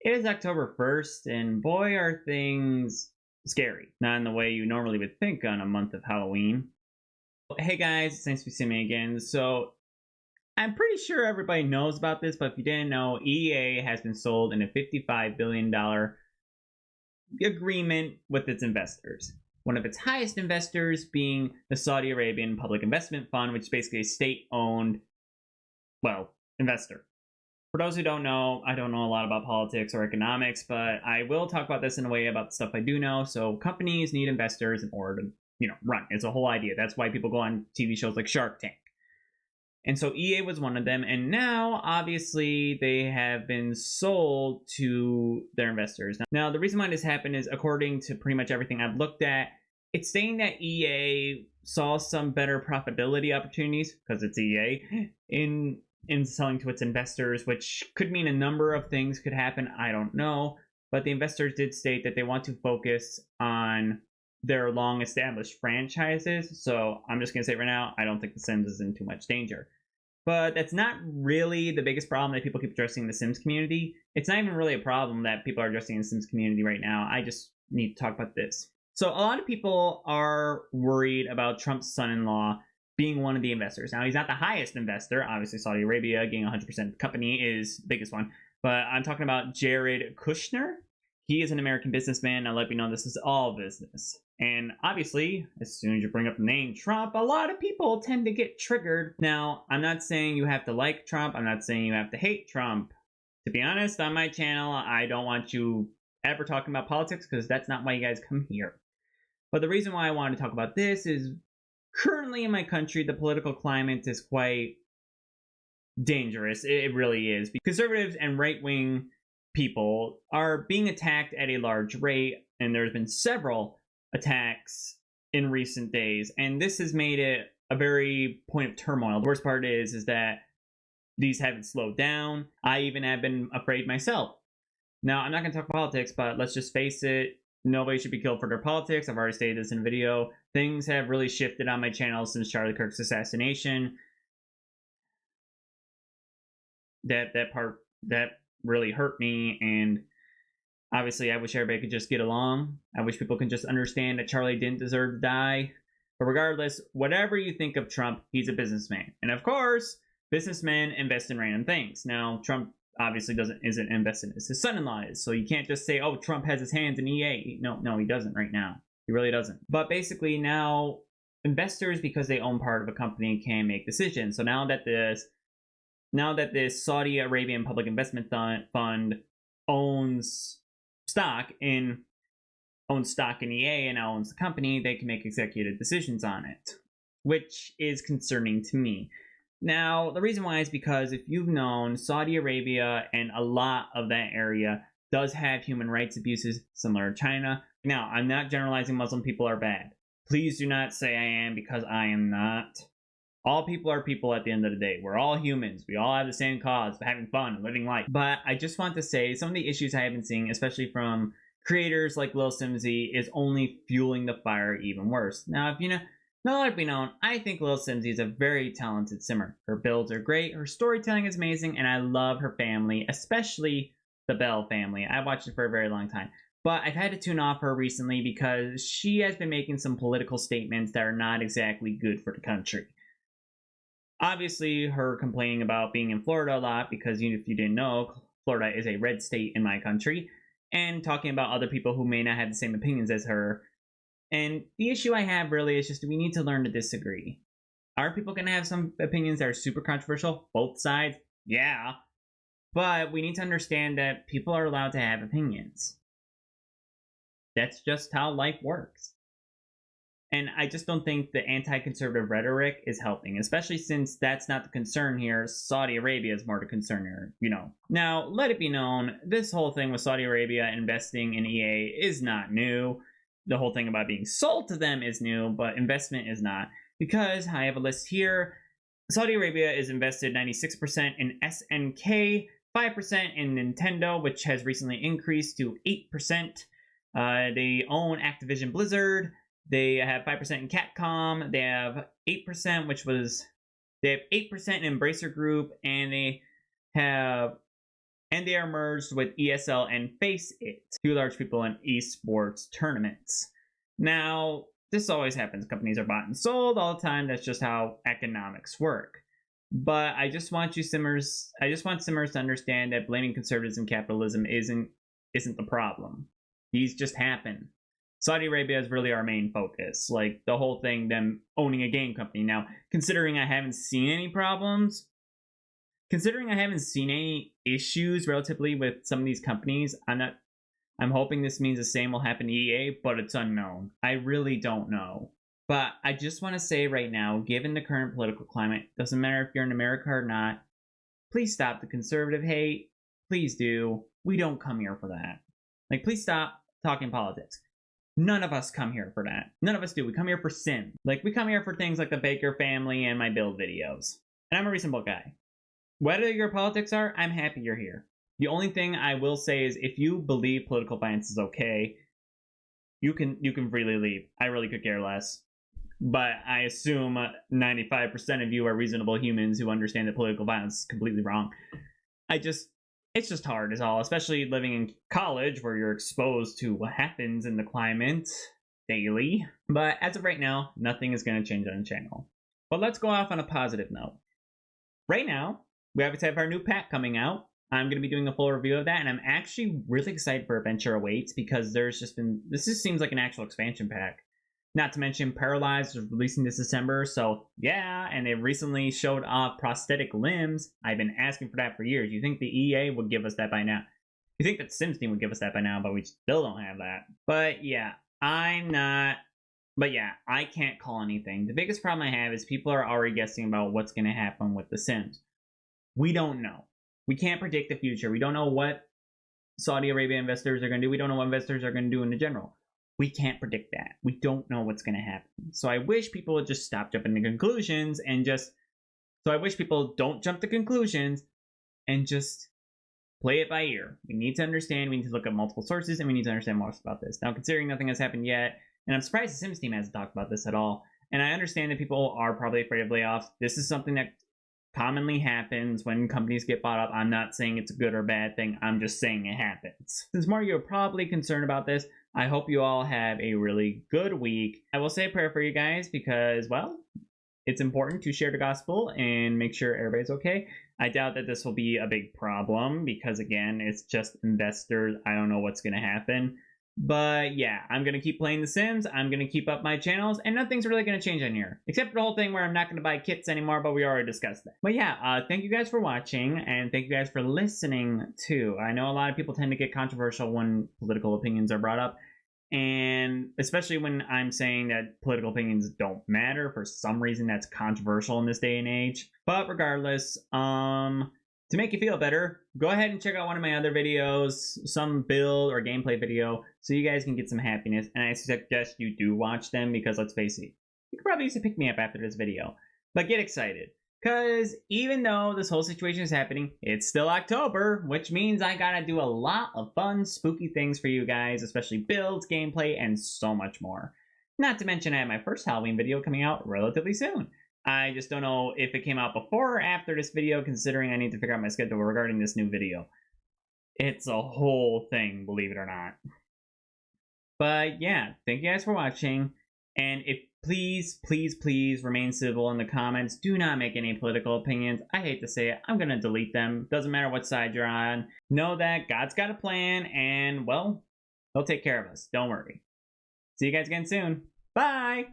It is October 1st, and boy, are things scary. Not in the way you normally would think on a month of Halloween. Hey guys, it's nice to see me again. So, I'm pretty sure everybody knows about this, but if you didn't know, EA has been sold in a $55 billion agreement with its investors. One of its highest investors being the Saudi Arabian Public Investment Fund, which is basically a state-owned, investor. For those who don't know, I don't know a lot about politics or economics, but I will talk about this in a way about the stuff I do know. So companies need investors in order to, run. It's a whole idea. That's why people go on TV shows like Shark Tank. And so EA was one of them. And now, obviously, they have been sold to their investors. Now, the reason why this happened is, according to pretty much everything I've looked at, it's saying that EA saw some better profitability opportunities, because it's EA, in selling to its investors, which could mean a number of things could happen. I don't know. But the investors did state that they want to focus on their long-established franchises. So I'm just going to say right now, I don't think The Sims is in too much danger. But that's not really the biggest problem that people keep addressing in the Sims community. It's not even really a problem that people are addressing in the Sims community right now. I just need to talk about this. So a lot of people are worried about Trump's son-in-law being one of the investors. Now, he's not the highest investor. Obviously, Saudi Arabia getting 100% of the company is the biggest one. But I'm talking about Jared Kushner. He is an American businessman. Now, let me know this is all business. And obviously, as soon as you bring up the name Trump, a lot of people tend to get triggered. Now, I'm not saying you have to like Trump. I'm not saying you have to hate Trump. To be honest, on my channel, I don't want you ever talking about politics because that's not why you guys come here. But the reason why I wanted to talk about this is currently in my country, the political climate is quite dangerous. It really is. Conservatives and right-wing people are being attacked at a large rate, and there's been several attacks in recent days, and this has made it a very point of turmoil. The worst part is that these haven't slowed down. I even have been afraid myself. Now, I'm not going to talk politics, but let's just face it, nobody should be killed for their politics. I've already stated this in a video. Things have really shifted on my channel since Charlie Kirk's assassination. That really hurt me, and obviously I wish everybody could just get along. I wish people can just understand that Charlie didn't deserve to die. But regardless, whatever you think of Trump, he's a businessman. And of course, businessmen invest in random things. Now, Trump obviously isn't invested as his son-in-law is. So you can't just say, oh, Trump has his hands in EA. No, he doesn't right now. He really doesn't. But basically now, investors, because they own part of a company, can make decisions. So now that this Saudi Arabian Public Investment Fund owns stock in EA and now owns the company, they can make executive decisions on it, which is concerning to me. Now, the reason why is because if you've known, Saudi Arabia and a lot of that area does have human rights abuses similar to China. Now, I'm not generalizing Muslim people are bad. Please do not say I am, because I am not. All people are people at the end of the day. We're all humans. We all have the same cause, having fun and living life. But I just want to say some of the issues I have been seeing, especially from creators like Lil Simsy, is only fueling the fire even worse. Now, if you know, now let it be known, I think Lil Simsy is a very talented simmer. Her builds are great, her storytelling is amazing, and I love her family, especially the Bell family. I've watched it for a very long time. But I've had to tune off her recently because she has been making some political statements that are not exactly good for the country. Obviously, her complaining about being in Florida a lot, because if you didn't know, Florida is a red state in my country, and talking about other people who may not have the same opinions as her. And the issue I have really is just we need to learn to disagree. Are people going to have some opinions that are super controversial? Both sides? Yeah. But we need to understand that people are allowed to have opinions. That's just how life works. And I just don't think the anti-conservative rhetoric is helping, especially since that's not the concern here. Saudi Arabia is more the concern here, Now, let it be known, this whole thing with Saudi Arabia investing in EA is not new. The whole thing about being sold to them is new, but investment is not. Because I have a list here. Saudi Arabia is invested 96% in SNK, 5% in Nintendo, which has recently increased to 8%. They own Activision Blizzard. They have 5% in Capcom. They have 8%, they have 8% in Embracer Group, and they have and they are merged with ESL and Face It, two large people in esports tournaments. Now, this always happens. Companies are bought and sold all the time. That's just how economics work. But I just want Simmers to understand that blaming conservatives and capitalism isn't the problem. These just happen. Saudi Arabia is really our main focus. Like the whole thing, them owning a game company. Now, considering I haven't seen any problems, considering I haven't seen any issues relatively with some of these companies, I'm hoping this means the same will happen to EA, but it's unknown. I really don't know. But I just want to say right now, given the current political climate, doesn't matter if you're in America or not, please stop the conservative hate. Please do. We don't come here for that. Like, please stop talking politics. None of us come here for that. None of us do. We come here for sin. Like, we come here for things like the Baker family and my build videos. And I'm a reasonable guy. Whether your politics are, I'm happy you're here. The only thing I will say is if you believe political violence is okay, you can freely leave. I really could care less. But I assume 95% of you are reasonable humans who understand that political violence is completely wrong. It's just hard is all, especially living in college where you're exposed to what happens in the climate daily. But as of right now, nothing is going to change on the channel. But let's go off on a positive note. Right now, we obviously have our new pack coming out. I'm going to be doing a full review of that, and I'm actually really excited for Adventure Awaits because this just seems like an actual expansion pack. Not to mention, Paralyzed is releasing this December, so yeah, and they recently showed off prosthetic limbs. I've been asking for that for years. You think the EA would give us that by now? You think that Sims team would give us that by now, but we still don't have that. But yeah, I can't call anything. The biggest problem I have is people are already guessing about what's going to happen with The Sims. We don't know. We can't predict the future. We don't know what Saudi Arabia investors are going to do. We don't know what investors are going to do in general. We can't predict that. We don't know what's going to happen. So I wish people would just stop jumping to conclusions and I wish people don't jump to conclusions and just play it by ear. We need to understand, we need to look at multiple sources, and we need to understand more about this. Now, considering nothing has happened yet, and I'm surprised the Sims team hasn't talked about this at all, and I understand that people are probably afraid of layoffs. This is something that commonly happens when companies get bought up. I'm not saying it's a good or bad thing. I'm just saying it happens. Since more of you are probably concerned about this, I hope you all have a really good week. I will say a prayer for you guys because, well, it's important to share the gospel and make sure everybody's okay. I doubt that this will be a big problem because, again, it's just investors. I don't know what's going to happen. But yeah, I'm going to keep playing The Sims. I'm going to keep up my channels, and nothing's really going to change on here. Except for the whole thing where I'm not going to buy kits anymore, but we already discussed that. But yeah, thank you guys for watching, and thank you guys for listening too. I know a lot of people tend to get controversial when political opinions are brought up, and especially when I'm saying that political opinions don't matter. For some reason, that's controversial in this day and age. But regardless, to make you feel better, go ahead and check out one of my other videos, some build or gameplay video, so you guys can get some happiness. And I suggest you do watch them because, let's face it, you could probably use to pick me up after this video. But get excited, because even though this whole situation is happening, it's still October, which means I gotta do a lot of fun, spooky things for you guys, especially builds, gameplay, and so much more. Not to mention I have my first Halloween video coming out relatively soon. I just don't know if it came out before or after this video, considering I need to figure out my schedule regarding this new video. It's a whole thing, believe it or not. But yeah, thank you guys for watching. And if please remain civil in the comments. Do not make any political opinions. I hate to say it, I'm going to delete them. Doesn't matter what side you're on. Know that God's got a plan, and, well, he'll take care of us. Don't worry. See you guys again soon. Bye!